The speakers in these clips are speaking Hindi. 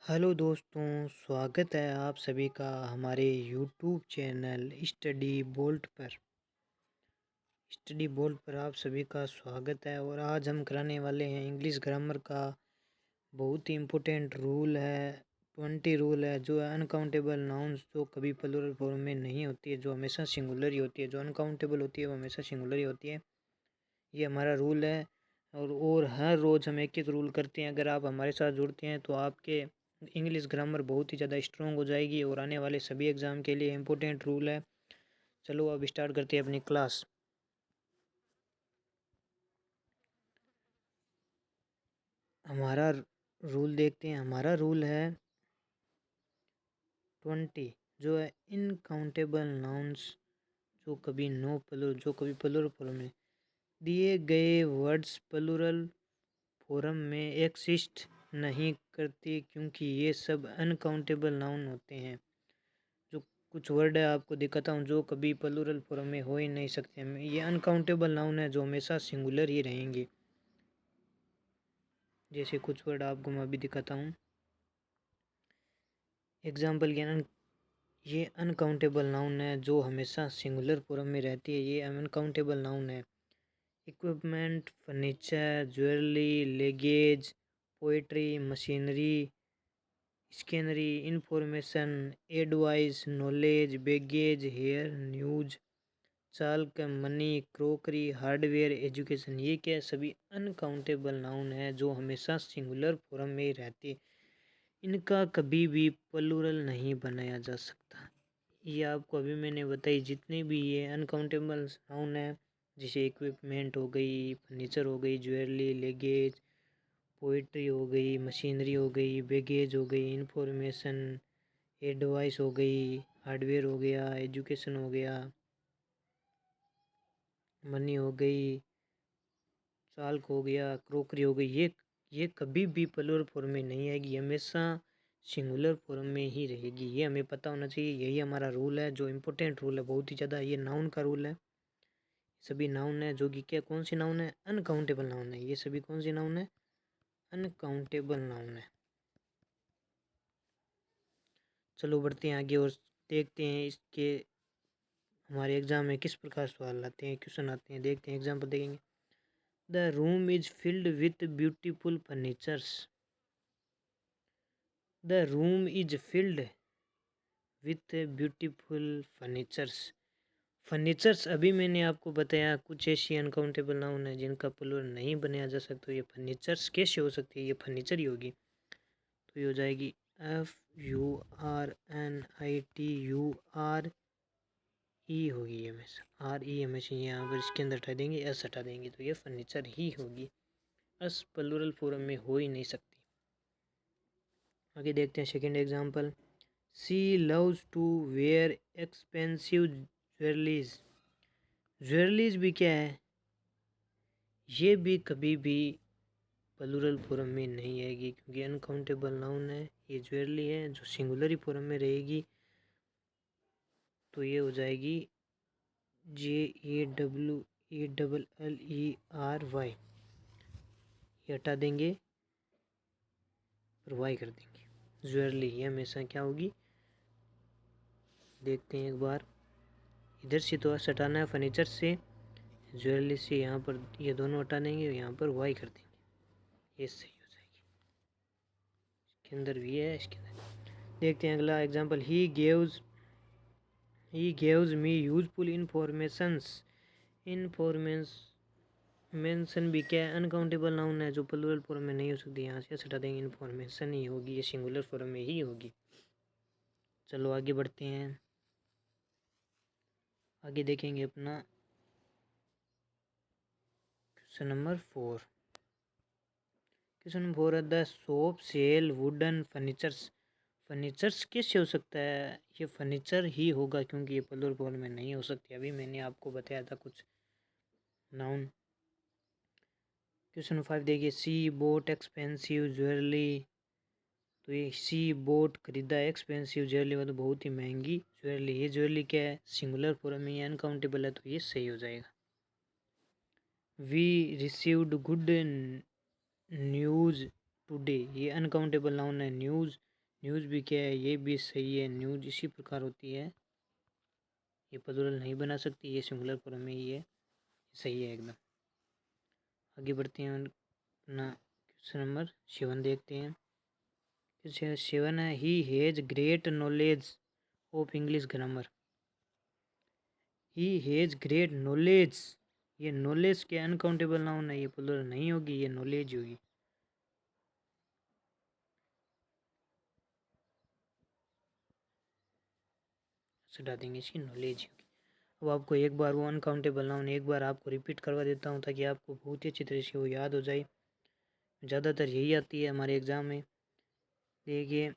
हेलो दोस्तों, स्वागत है आप सभी का हमारे यूट्यूब चैनल स्टडी बोल्ट पर आप सभी का स्वागत है। और आज हम कराने वाले हैं इंग्लिश ग्रामर का बहुत ही इम्पोर्टेंट रूल है। 20 रूल है जो अनकाउंटेबल नाउन्स जो कभी प्लूरल फॉर्म में नहीं होती है, जो हमेशा सिंगुलर ही होती है, जो अनकाउंटेबल होती है वो हमेशा सिंगुलर ही होती है। ये हमारा रूल है। और हर रोज़ हम एक एक रूल करते हैं। अगर आप हमारे साथ जुड़ते हैं तो आपके इंग्लिश ग्रामर बहुत ही ज़्यादा स्ट्रॉन्ग हो जाएगी और आने वाले सभी एग्ज़ाम के लिए इम्पोर्टेंट रूल है। चलो अब स्टार्ट करते हैं अपनी क्लास। हमारा रूल देखते हैं। हमारा रूल है 20, जो है इनकाउंटेबल नाउन्स जो कभी प्लूरल फॉर्म में दिए गए वर्ड्स प्लूरल फॉर्म में एक्सिस्ट नहीं करती, क्योंकि ये सब अनकाउंटेबल नाउन होते हैं। जो कुछ वर्ड है आपको दिखाता हूँ जो कभी प्लूरल फॉर्म में हो ही नहीं सकते हैं। ये अनकाउंटेबल नाउन है जो हमेशा सिंगुलर ही रहेंगे। जैसे कुछ वर्ड आपको मैं अभी दिखाता हूँ एग्जाम्पल के ये अनकाउंटेबल नाउन है जो हमेशा सिंगुलर फॉर्म में रहती है। ये अनकाउंटेबल नाउन है। Equipment, furniture, jewellery, luggage, poetry, machinery, scenery, information, advice, knowledge, baggage, hair, news, chalk, money, crockery, hardware, education. ये क्या सभी अनकाउंटेबल नाउन है जो हमेशा सिंगुलर फॉर्म में ही रहती है। इनका कभी भी प्लूरल नहीं बनाया जा सकता। ये आपको अभी मैंने बताई जितने भी ये अनकाउंटेबल नाउन है, जैसे इक्विपमेंट हो गई, फर्नीचर हो गई, ज्वेलरी, लेगेज, पोइट्री हो गई, मशीनरी हो गई, बैगेज हो गई, इंफॉर्मेशन, एडवाइस हो गई, हार्डवेयर हो गया, एजुकेशन हो गया, मनी हो गई, चाल्क हो गया, क्रोकरी हो गई। ये कभी भी प्लूरल फॉर्म में नहीं आएगी, हमेशा सिंगुलर फॉर्म में ही रहेगी। ये हमें पता होना चाहिए। यही हमारा रूल है जो इम्पोर्टेंट रूल है बहुत ही ज़्यादा। ये नाउन का रूल है। सभी नाउन है जो कि क्या कौन सी नाउन है? अनकाउंटेबल नाउन है। ये सभी कौन सी नाउन है? अनकाउंटेबल नाउन है। चलो बढ़ते हैं आगे और देखते हैं इसके हमारे एग्जाम में किस प्रकार सवाल आते हैं, क्वेश्चन आते हैं। देखते हैं, एग्जाम्पल देखेंगे। The room is filled with beautiful furnitures. The room is filled with beautiful furnitures. Furnitures अभी मैंने आपको बताया कुछ ऐसी अनकाउंटेबल नाउन है जिनका प्लूरल नहीं बनाया जा सकता। ये फर्नीचर्स कैसे हो सकती है? ये फर्नीचर ही होगी। तो ये हो जाएगी FURNITURE होगी। ये हमेशा RE हमेशा यहाँ पर इसके अंदर हटा देंगे, S हटा देंगे, तो ये फर्नीचर ही होगी। एस प्लूरल फॉर्म में हो ही नहीं सकती। आगे देखते हैं second example. She loves to wear expensive jewelleries. Jewelleries भी क्या है? ये भी कभी भी प्लूरल फॉर्म में नहीं आएगी, क्योंकि अनकाउंटेबल नाउन है। ये ज्वेलरी है जो सिंगुलर फॉर्म में रहेगी। तो ये हो जाएगी JAWELLERY। ये हटा देंगे और वाई कर देंगे। ज्वेलरी ये हमेशा क्या होगी? देखते हैं एक बार। इधर से तो एस हटाना है फर्नीचर से, ज्वेलरी से यहाँ पर ये दोनों हटा देंगे और यहाँ पर वाई कर देंगे। ये सही हो जाएगी। इसके अंदर भी है, इसके अंदर। देखते हैं अगला एग्जाम्पल। ही गेव्स मी यूजफुल इन्फॉर्मेशन भी क्या है? अनकाउंटेबल नाउन है जो प्लूरल फॉर्म में नहीं हो सकती। यहाँ से हटा देंगे, इन्फॉर्मेशन ही होगी। ये सिंगुलर फॉर्म में ही होगी। चलो आगे बढ़ते हैं। आगे देखेंगे अपना क्वेश्चन नंबर 4। क्वेश्चन नंबर 4 है the shop sell wooden furnitures. Furnitures कैसे हो सकता है? ये फर्नीचर ही होगा, क्योंकि ये प्लूरल फॉर्म में नहीं हो सकती। अभी मैंने आपको बताया था कुछ नाउन। क्वेश्चन 5 देखिए। सी बोट एक्सपेंसिव ज्वेलरी। तो ये सी बोट खरीदा एक्सपेंसिव ज्वेलरी, मतलब बहुत ही महंगी ज्वेलरी। ये ज्वेलरी क्या है? सिंगुलर फॉर्म में, ये अनकाउंटेबल है, तो ये सही हो जाएगा। We received good news today. ये अनकाउंटेबल नाउन है। न्यूज़ न्यूज़ भी क्या है, ये भी सही है, न्यूज़ इसी प्रकार होती है, ये प्लूरल नहीं बना सकती, ये सिंगुलर फॉर्म में ही है, सही है एकदम। आगे बढ़ते हैं, अपना क्वेश्चन नंबर 7 देखते हैं। क्वेश्चन 7 है, he has great knowledge of English grammar. He has great knowledge, ये नॉलेज के अनकाउंटेबल नाउन है, ये प्लूरल नहीं होगी, ये नॉलेज होगी। हटा देंगे, इसकी नॉलेज होगी। अब आपको एक बार वो अनकाउंटेबल नाउन एक बार आपको रिपीट करवा देता हूँ ताकि आपको बहुत ही अच्छी तरह से वो याद हो जाए। ज़्यादातर यही आती है हमारे एग्ज़ाम में। देखिए,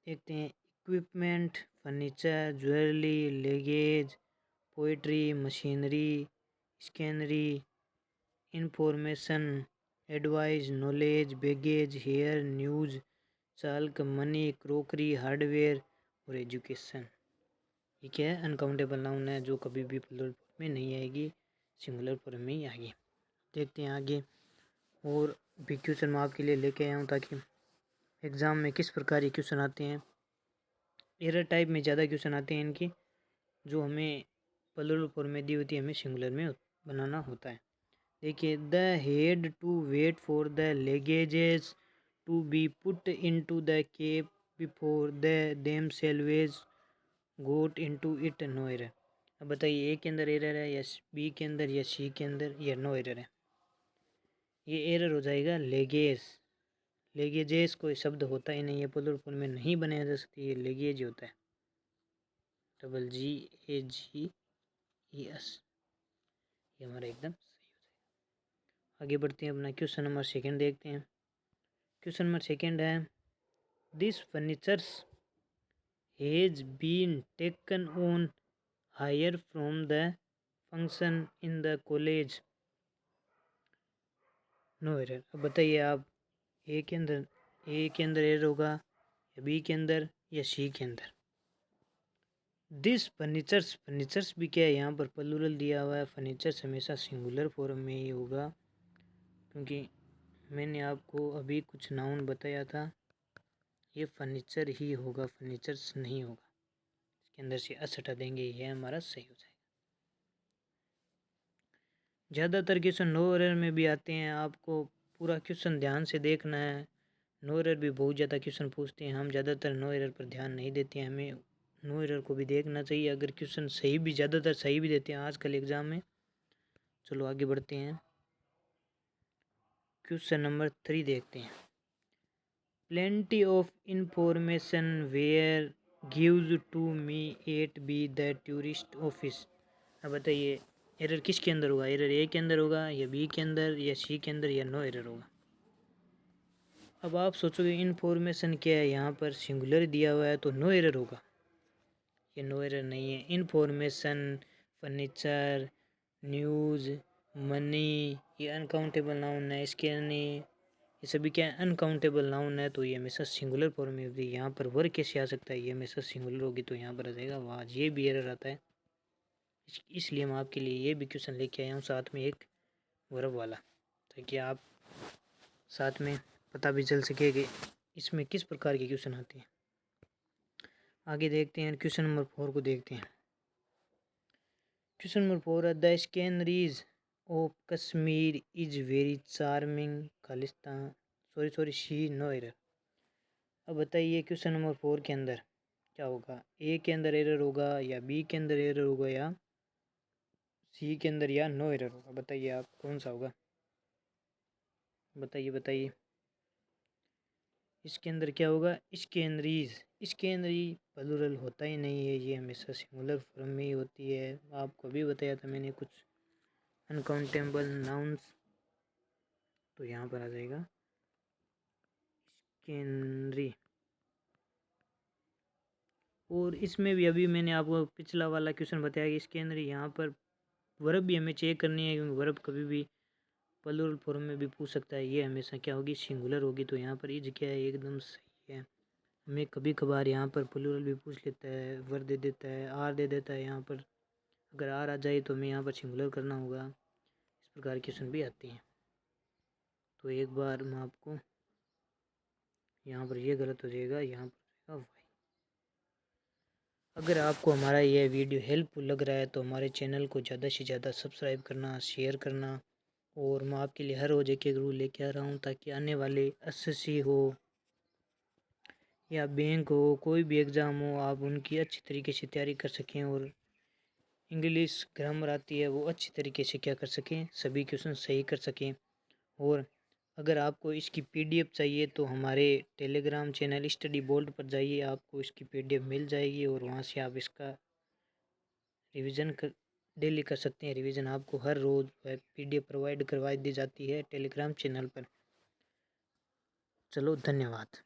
देखते हैं, equipment, furniture, jewellery, luggage, poetry, machinery, scenery, information, advice, knowledge, baggage, hair, news, chalk, money, crockery, hardware और एजुकेशन। ये क्या है, अनकाउंटेबल नाउन है जो कभी भी प्लूरल फॉर्म में नहीं आएगी, सिंगुलर फॉर्म में ही आएगी। देखते हैं आगे, और भी क्वेश्चन मैं आपके लिए लेके आया हूँ ताकि एग्ज़ाम में किस प्रकार के क्वेश्चन आते हैं। एरर टाइप में ज़्यादा क्वेश्चन आते हैं इनकी, जो हमें प्लूरल फॉर्म में दी होती है, हमें सिंगुलर में बनाना होता है। देखिए, they had to wait for the luggages to be put into the cab before they themselves got into it, no error. अब बताइए, ए के अंदर एरर है या बी के अंदर या सी के अंदर, या नो एरर है? ये एरर हो जाएगा लेगेज। लेगेजेस कोई शब्द होता ही नहीं है, प्लूरल फॉर्म में नहीं बनाया जा सकती, ये लेगेज होता है, डबल जी ए जी ई एस। ये हमारा एकदम सही हो जाएगा। आगे बढ़ते हैं, अपना क्वेश्चन नंबर 2 देखते हैं। क्वेश्चन नंबर 2 है, this furnitures has been taken on hire from the function in the college, no error. अब बताइए आप, ए के अंदर एरर होगा या बी के अंदर या सी के अंदर? दिस फर्नीचर्स, फर्नीचर्स भी क्या है, यहाँ पर प्लूरल दिया हुआ है, फर्नीचर्स हमेशा सिंगुलर फॉर्म में ही होगा, क्योंकि मैंने आपको अभी कुछ नाउन बताया था, ये फर्नीचर ही होगा, फर्नीचर्स नहीं होगा। इसके अंदर से अस हटा देंगे, ये हमारा सही हो जाएगा। ज़्यादातर क्वेश्चन नो एरर में भी आते हैं, आपको पूरा क्वेश्चन ध्यान से देखना है। नो एरर भी बहुत ज़्यादा क्वेश्चन पूछते हैं, हम ज़्यादातर नो एरर पर ध्यान नहीं देते हैं, हमें नो एरर को भी देखना चाहिए। अगर क्वेश्चन सही भी, ज़्यादातर सही भी देते हैं आजकल एग्ज़ाम में। चलो आगे बढ़ते हैं, क्वेश्चन नंबर 3 देखते हैं। Plenty of information were gives to me at by the tourist office. अब बताइए, एरर किसके अंदर होगा? एरर ए के अंदर होगा या बी के अंदर या सी के अंदर या नो एरर होगा? अब आप सोचोगे इन्फॉर्मेशन क्या है, यहाँ पर सिंगुलर दिया हुआ है तो नो एरर होगा। ये नो एरर नहीं है। इन्फॉर्मेशन, फर्नीचर, न्यूज़, मनी, ये अनकाउंटेबल नाउन है। इसके नहीं, ये सभी क्या है, अनकाउंटेबल नाउन है, तो ये हमेशा सिंगुलर फॉर्म में होती है। यहाँ पर वर्ग कैसे आ सकता है, ये हमेशा सिंगुलर होगी, तो यहाँ पर आ जाएगा वाज। ये भी एरर आता है, इसलिए मैं आपके लिए ये भी क्वेश्चन लेके आया हूँ साथ में एक वर्ब वाला, ताकि आप साथ में पता भी चल सके कि इसमें किस प्रकार के क्वेश्चन आते हैं। आगे देखते हैं, क्वेश्चन नंबर 4 को देखते हैं। क्वेश्चन नंबर 4 है, the sceneries of Kashmir is very charming Khalistan, sorry she, no error. अब बताइए, क्वेश्चन नंबर 4 के अंदर क्या होगा? ए के अंदर एरर होगा या बी के अंदर एरर होगा या सी के अंदर या नो एरर होगा? बताइए आप, कौन सा होगा? बताइए बताइए, इसके अंदर क्या होगा? स्कैनरीज, स्कैनरी प्लूरल होता ही नहीं है, ये हमेशा सिंगुलर फॉर्म में ही होती है। आपको भी बताया था मैंने कुछ अनकाउंटेबल नाउन्स, तो यहाँ पर आ जाएगा स्कैनरी। और इसमें भी अभी मैंने आपको पिछला वाला क्वेश्चन बताया कि स्कैनरी, यहाँ पर वर्ब भी हमें चेक करनी है, क्योंकि वर्ब कभी भी प्लूरल फॉर्म में भी पूछ सकता है। ये हमेशा क्या होगी? सिंगुलर होगी। तो यहाँ पर इज क्या है, एकदम सही है। हमें कभी कभार यहाँ पर प्लूरल भी पूछ लेता है, वर दे देता है, आर दे देता है। यहाँ पर अगर आर आ जाए तो हमें यहाँ पर सिंगुलर करना होगा। इस प्रकार क्वेश्चन भी आते हैं। तो एक बार मैं आपको यहाँ पर ये गलत हो जाएगा, यहाँ पर वाई। अगर आपको हमारा यह वीडियो हेल्पफुल लग रहा है तो हमारे चैनल को ज़्यादा से ज़्यादा सब्सक्राइब करना, शेयर करना। और मैं आपके लिए हर रोज़ एक एक रूल लेके आ रहा हूँ ताकि आने वाले एसएससी हो या बैंक हो, कोई भी एग्ज़ाम हो, आप उनकी अच्छी तरीके से तैयारी कर सकें और इंग्लिश ग्रामर आती है वो अच्छी तरीके से क्या कर सकें, सभी क्वेश्चन सही कर सकें। और अगर आपको इसकी पीडीएफ चाहिए तो हमारे टेलीग्राम चैनल स्टडी बोल्ड पर जाइए, आपको इसकी पीडीएफ मिल जाएगी और वहाँ से आप इसका रिवीजन कर डेली कर सकते हैं। रिवीजन आपको हर रोज़ पीडीएफ प्रोवाइड करवा दी जाती है टेलीग्राम चैनल पर। चलो धन्यवाद।